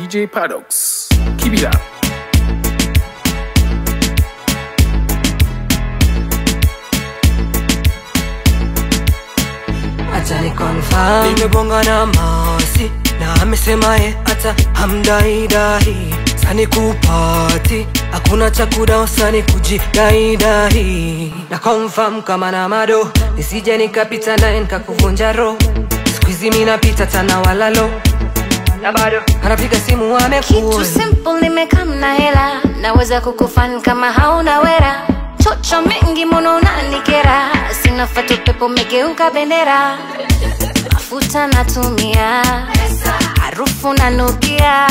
DJ Paradox, keep it up. Acha ni confirm nimebonga na Masi na amesema hata hamdai sani kupati hakuna cha kudosa ni kujidai na confirm kama na mado nisije nikapita naye nikakuvunja roho squeeze mimi napita tana walalo na bado anapiga simu amekuwa kitu simple nimekam na hela naweza kukufan kama hauna wera chocho mengi mono unanikera sina fatu pepo megeuka bendera mafuta natumia harufu nanukia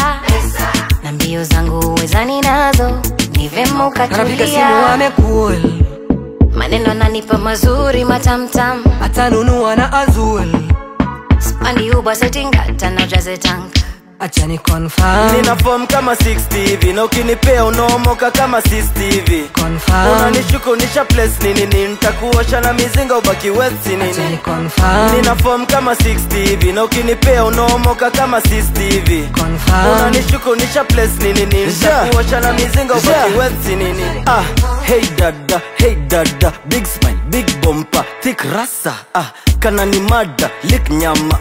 na mbio zangu uwezani nazo ni vema ukatulia anapiga simu amekuwa maneno nanipa mazuri matamtam atanunua na Azul spandi uba setting hata na jaze tank acha ni confirm nina form kama 60 hivi na ukinipea unaomoka kama 60 hivi confirm unanishuku nisha place nini nitakuosha na mizinga ubaki west nini acha ni confirm nina form kama 60 hivi na ukinipea unaomoka kama 60 hivi confirm unanishuku nisha place nini nitakuosha na mizinga ubaki west nini hey dada big smile big bumper thick rasa kana ni mada lick nyama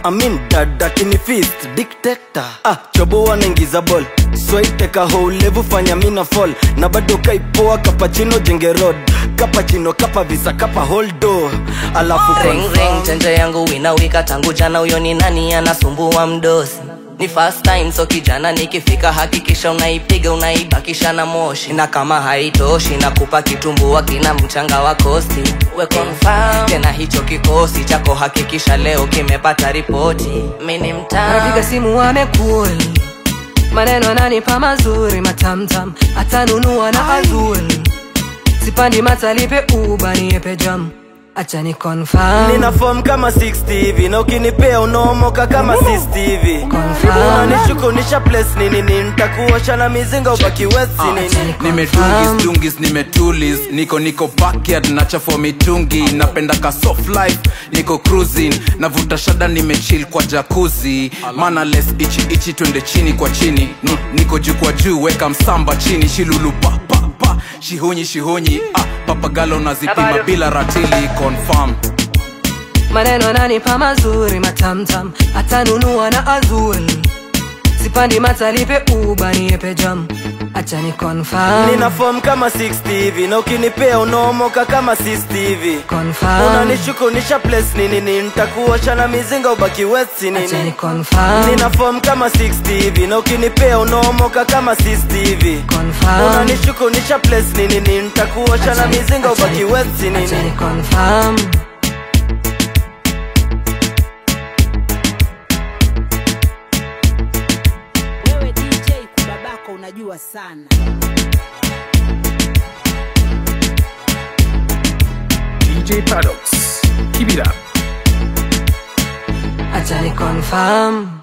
dada kini fist dictator chobo wanaingiza ball swaiteka houlevu fanya mina fall na bado kaipoa kapachino jenge road kapachino kapa visa kapa holdo alafu ring ring tenje yangu winawika tangu jana uyo ni nani anasumbua mdosi ni first time so kijana nikifika hakikisha unaipiga unaibakisha na moshi na kama haitoshi nakupa kitumbua kina mchanga wa kosti we confirm tena hicho kikosi chako hakikisha leo kimepata ripoti mimi mtaa anapiga simu amekuwa maneno ananipa mazuri matamtam atanunua na Azul sipandi matalipe uba niepe jam acha ni confirm nina form kama 60 hivi na ukinipea unaomoka kama 60 hivi unanishuku nisha place nini nitakuosha na mizinga ubaki west nini nimedungis nimetulis niko backyard nachafua mitungi napenda ka soft life niko cruising navuta shada nimechill kwa jacuzzi mana less ichi twende chini kwa chini niko juu kwa juu weka msamba chini shilulu pa shihonyi papagalo nazipima bila ratili confirm maneno ananipa mazuri matamtam atanunua na Azul sipandi matalipe uba niepe jam acha ni confirm nina form kama 60 hivi na ukinipea unaomoka kama 60 hivi confirm unanishuku nisha place nini nitakuosha na mizinga ubaki west nini acha ni confirm nina form kama 60 hivi na ukinipea unaomoka kama 60 hivi confirm unanishuku nisha place nini nitakuosha na mizinga ubaki west nini acha ni confirm unajua sana DJ Paradox, keep it up. acha ni confirm